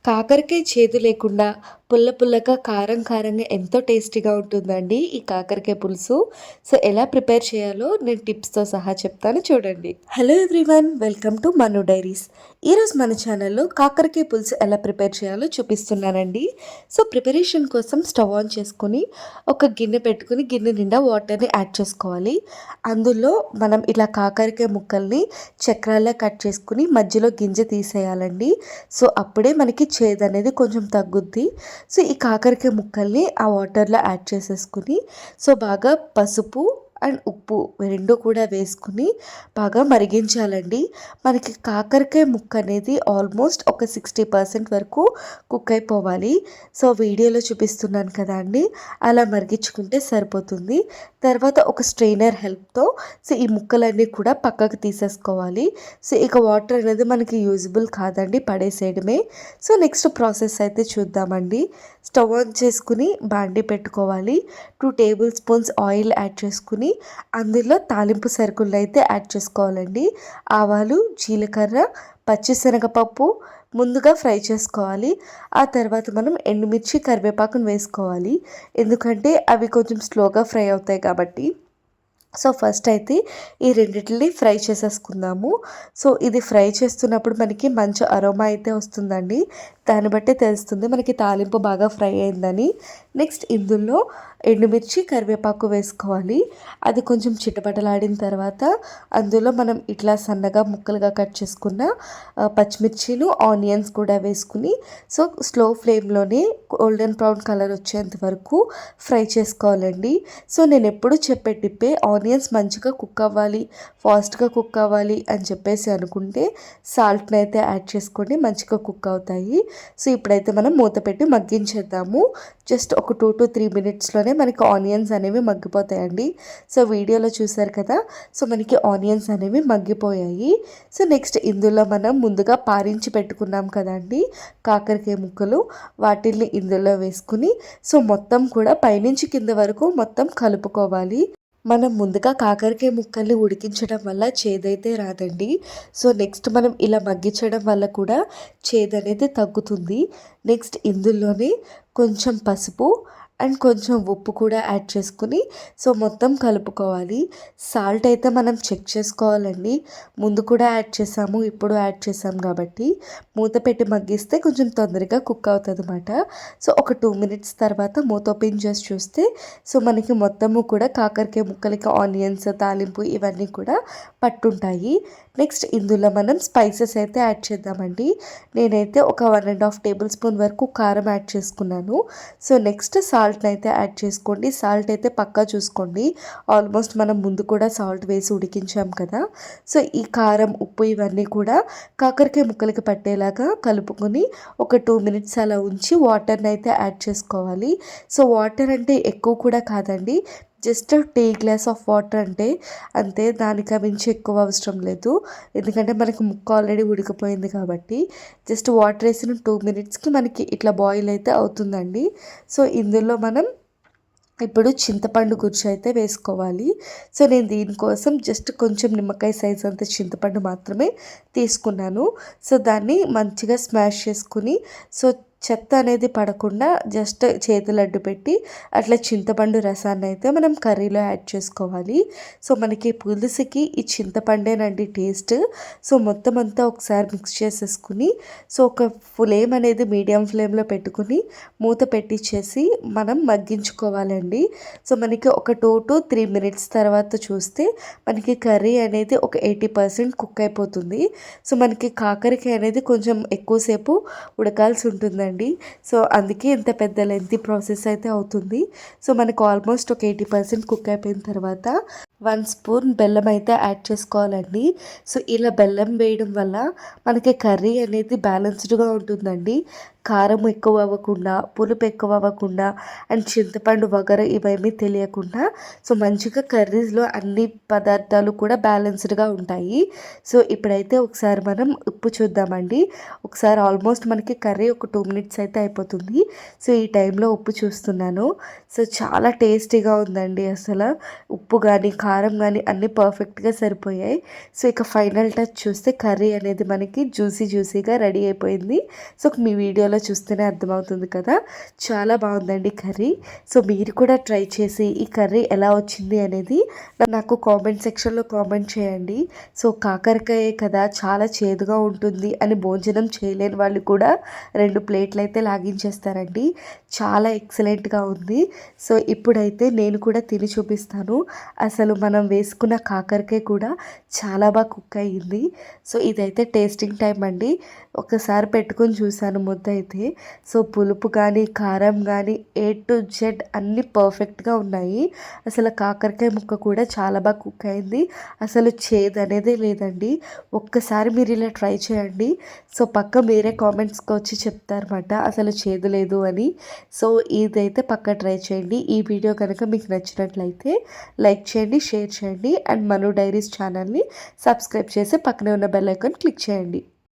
కాకరకాయ చేదు లేకుండా పుల్ల పుల్లగా, కారం కారంగా ఎంతో టేస్టీగా ఉంటుందండి ఈ కాకరకాయ పులుసు. సో, ఎలా ప్రిపేర్ చేయాలో నేను టిప్స్‌తో సహా చెప్తాను చూడండి. Hello everyone! Welcome to Manu diaries. ఈరోజు మన ఛానల్‌లో కాకరకాయ పులుసు ఎలా ప్రిపేర్ చేయాలో చూపిస్తున్నానండి. సో, ప్రిపరేషన్ కోసం స్టవ్ ఆన్ చేసుకొని ఒక గిన్నె పెట్టుకొని గిన్నె నిండా వాటర్‌ని యాడ్ చేసుకోవాలి. అందులో మనం ఇలా కాకరకాయ ముక్కల్ని చక్రాల్లా కట్ చేసుకొని మధ్యలో గింజ తీసేయాలండి. సో, అప్పుడే మనకి చేదనేది కొంచెం తగ్గుద్ది. సో, ఈ కాకరకాయ ముక్కల్ని ఆ వాటర్‌లో యాడ్ చేసేసుకొని, సో, బాగా పసుపు అండ్ ఉప్పు 2 కూడా వేసుకొని బాగా మరిగించాలండి. మనకి కాకరకాయ ముక్క అనేది ఆల్మోస్ట్ ఒక 60% వరకు కుక్ అయిపోవాలి. సో, వీడియోలో చూపిస్తున్నాను కదా అండి, అలా మరిగించుకుంటే సరిపోతుంది. తర్వాత ఒక స్ట్రెయినర్ హెల్ప్‌తో సో, ఈ ముక్కలన్నీ కూడా పక్కకు తీసేసుకోవాలి. సో, ఇక వాటర్ అనేది మనకి యూజబుల్ కాదండి, పడేసేయడమే. సో, నెక్స్ట్ ప్రాసెస్ అయితే చూద్దామండి. స్టవ్ ఆన్ చేసుకుని బాండీ పెట్టుకోవాలి. 2 టేబుల్ స్పూన్స్ ఆయిల్ యాడ్ చేసుకుని అందులో తాలింపు సరుకులు అయితే యాడ్ చేసుకోవాలండి. ఆవాలు, జీలకర్ర, పచ్చిశనగపప్పు ముందుగా ఫ్రై చేసుకోవాలి. ఆ తర్వాత మనం ఎండుమిర్చి, కరివేపాకును వేసుకోవాలి. ఎందుకంటే అవి కొంచెం స్లోగా ఫ్రై అవుతాయి కాబట్టి. సో, ఫస్ట్ అయితే ఈ రెండిటిని ఫ్రై చేసేసుకుందాము. సో, ఇది ఫ్రై చేస్తున్నప్పుడు మనకి మంచి అరోమా అయితే వస్తుందండి. దాన్ని బట్టే తెలుస్తుంది మనకి తాలింపు బాగా ఫ్రై అయిందని. నెక్స్ట్ ఇందులో ఎండుమిర్చి, కరివేపాకు వేసుకోవాలి. అది కొంచెం చిటపటలాడిన తర్వాత అందులో మనం ఇట్లా సన్నగా ముక్కలుగా కట్ చేసుకున్న పచ్చిమిర్చీలు, ఆనియన్స్ కూడా వేసుకుని సో, స్లో ఫ్లేమ్‌లోనే గోల్డెన్ బ్రౌన్ కలర్ వచ్చేంత వరకు ఫ్రై చేసుకోవాలండి. సో, నేను ఎప్పుడు చెప్పే టిప్పే, ఆనియన్స్ మంచిగా కుక్ అవ్వాలి, ఫాస్ట్‌గా కుక్ అవ్వాలి అని చెప్పేసి అనుకుంటే సాల్ట్‌ని అయితే యాడ్ చేసుకోండి, మంచిగా కుక్ అవుతాయి. సో, ఇప్పుడైతే మనం మూత పెట్టి మగ్గించేద్దాము. జస్ట్ ఒక 2-3 మినిట్స్‌లోనే మనకి ఆనియన్స్ అనేవి మగ్గిపోతాయండి. సో, వీడియోలో చూసారు కదా! సో, మనకి ఆనియన్స్ అనేవి మగ్గిపోయాయి. సో, నెక్స్ట్ ఇందులో మనం ముందుగా పారించి పెట్టుకున్నాం కదండీ కాకరకాయ ముక్కలు, వాటిల్ని ఇందులో వేసుకుని సో, మొత్తం కూడా పైనుంచి కింద వరకు మొత్తం కలుపుకోవాలి. మనం ముందుగా కాకరకాయ ముక్కల్ని ఉడికించడం వల్ల చేదైతే రాదండి. సో, నెక్స్ట్ మనం ఇలా మగ్గించడం వల్ల కూడా చేదనేది తగ్గుతుంది. నెక్స్ట్ ఇందులోనే కొంచెం పసుపు అండ్ కొంచెం ఉప్పు కూడా యాడ్ చేసుకుని సో, మొత్తం కలుపుకోవాలి. సాల్ట్ అయితే మనం చెక్ చేసుకోవాలండి. ముందు కూడా యాడ్ చేసాము, ఇప్పుడు యాడ్ చేసాం కాబట్టి మూత పెట్టి మగ్గిస్తే కొంచెం తొందరగా కుక్ అవుతుందన్నమాట. సో, ఒక 2 మినిట్స్ తర్వాత మూత ఓపెన్ చేసి చూస్తే సో, మనకి మొత్తము కూడా కాకరకాయ ముక్కలకి ఆనియన్స్, తాలింపు ఇవన్నీ కూడా పట్టుంటాయి. నెక్స్ట్ ఇందులో మనం స్పైసెస్ అయితే యాడ్ చేద్దామండి. నేనైతే ఒక 1½ టేబుల్ స్పూన్ వరకు కారం యాడ్ చేసుకున్నాను. సో, నెక్స్ట్ సాల్ట్‌ని అయితే యాడ్ చేసుకోండి. సాల్ట్ అయితే పక్కా చూసుకోండి. ఆల్మోస్ట్ మనం ముందు కూడా సాల్ట్ వేసి ఉడికించాం కదా! సో, ఈ కారం, ఉప్పు ఇవన్నీ కూడా కాకరకాయ ముక్కలకి పట్టేలాగా కలుపుకొని ఒక 2 మినిట్స్ అలా ఉంచి వాటర్‌ని అయితే యాడ్ చేసుకోవాలి. సో, వాటర్ అంటే ఎక్కువ కూడా కాదండి, just tea glass of water అంటే అంతే, దానికి మించి ఎక్కువ అవసరం లేదు. ఎందుకంటే మనకి ముక్క ఆల్రెడీ ఉడికిపోయింది కాబట్టి జస్ట్ వాటర్ వేసిన 2 మినిట్స్కి మనకి ఇట్లా బాయిల్ అయితే అవుతుందండి. సో, ఇందులో మనం ఇప్పుడు చింతపండు గుజ్జు అయితే వేసుకోవాలి. సో, నేను దీనికోసం జస్ట్ కొంచెం నిమ్మకాయ సైజ్ అంత చింతపండు మాత్రమే తీసుకున్నాను. సో, దాన్ని మంచిగా స్మాష్ చేసుకుని సో, చెత్త అనేది పడకుండా జస్ట్ చేతులు అడ్డు పెట్టి అట్లా చింతపండు రసాన్ని అయితే మనం కర్రీలో యాడ్ చేసుకోవాలి. సో, మనకి పులుసుకి ఈ చింతపండేనండి టేస్ట్. సో, మొత్తం అంతా ఒకసారి మిక్స్ చేసేసుకుని సో, ఒక ఫ్లేమ్ అనేది మీడియం ఫ్లేమ్లో పెట్టుకుని మూత పెట్టించేసి మనం మగ్గించుకోవాలండి. సో, మనకి ఒక 2-3 మినిట్స్ తర్వాత చూస్తే మనకి కర్రీ అనేది ఒక 80% కుక్ అయిపోతుంది. సో, మనకి కాకరకాయ అనేది కొంచెం ఎక్కువసేపు ఉడకాల్సి ఉంటుందండి. సో, అందుకే ఇంత పెద్ద లెంతీ ప్రాసెస్ అయితే అవుతుంది. సో, మనకు ఆల్మోస్ట్ ఒక 80% కుక్ అయిపోయిన తర్వాత 1 స్పూన్ బెల్లం అయితే యాడ్ చేసుకోవాలండి. సో, ఇలా బెల్లం వేయడం వల్ల మనకి కర్రీ అనేది బ్యాలెన్స్డ్గా ఉంటుందండి. కారం ఎక్కువ అవ్వకుండా, పులుపు ఎక్కువ అవ్వకుండా అండ్ చింతపండు వగరు ఇవేమీ తెలియకుండా సో, మంచిగా కర్రీస్లో అన్ని పదార్థాలు కూడా బ్యాలెన్స్డ్గా ఉంటాయి. సో, ఇప్పుడైతే ఒకసారి మనం ఉప్పు చూద్దామండి. ఒకసారి ఆల్మోస్ట్ మనకి కర్రీ ఒక 2 మినిట్స్ అయితే అయిపోతుంది. సో, ఈ టైంలో ఉప్పు చూస్తున్నాను. సో, చాలా టేస్టీగా ఉందండి అసలు. ఉప్పు కానీ, కారం కానీ అన్నీ పర్ఫెక్ట్గా సరిపోయాయి. సో, ఇక ఫైనల్ టచ్ చూస్తే కర్రీ అనేది మనకి జ్యూసీగా రెడీ అయిపోయింది. సో, మీ వీడియోలో చేయాలో చూస్తేనే అర్థమవుతుంది కదా! చాలా బాగుందండి కర్రీ. సో మీరు కూడా ట్రై చేసి ఈ కర్రీ ఎలా వచ్చింది అనేది నాకు కామెంట్ సెక్షన్‌లో కామెంట్ చేయండి. సో కాకరకాయే కదా చాలా చేదుగా ఉంటుంది అని భోజనం చేయలేని వాళ్ళు కూడా 2 ప్లేట్లయితే లాగించేస్తారండి. చాలా ఎక్సలెంట్‌గా ఉంది. సో ఇప్పుడైతే నేను కూడా తిని చూపిస్తాను. అసలు మనం వేసుకున్న కాకరకాయ కూడా చాలా బాగా కుక్ అయ్యింది. సో ఇదైతే టేస్టింగ్ టైమ్ అండి. ఒకసారి పెట్టుకొని చూసాను ముద్ద అయితే. సో పులుపు కానీ, కారం కానీ ఏ టు జెడ్ అన్నీ పర్ఫెక్ట్‌గా ఉన్నాయి. అసలు కాకరకాయ ముక్క కూడా చాలా బాగా కుక్ అయింది. అసలు చేదు అనేదే లేదండి. ఒక్కసారి మీరు ఇలా ట్రై చేయండి. సో పక్కా మీరే కామెంట్స్‌కి వచ్చి చెప్తారన్నమాట అసలు చేదు లేదు అని. సో ఇదైతే పక్కా ట్రై చేయండి. ఈ వీడియో కనుక మీకు నచ్చినట్లయితే లైక్ చేయండి, షేర్ చేయండి అండ్ మను డైరీస్ ఛానల్‌ని సబ్స్క్రైబ్ చేసి పక్కనే ఉన్న బెల్ ఐకాన్ క్లిక్ చేయండి.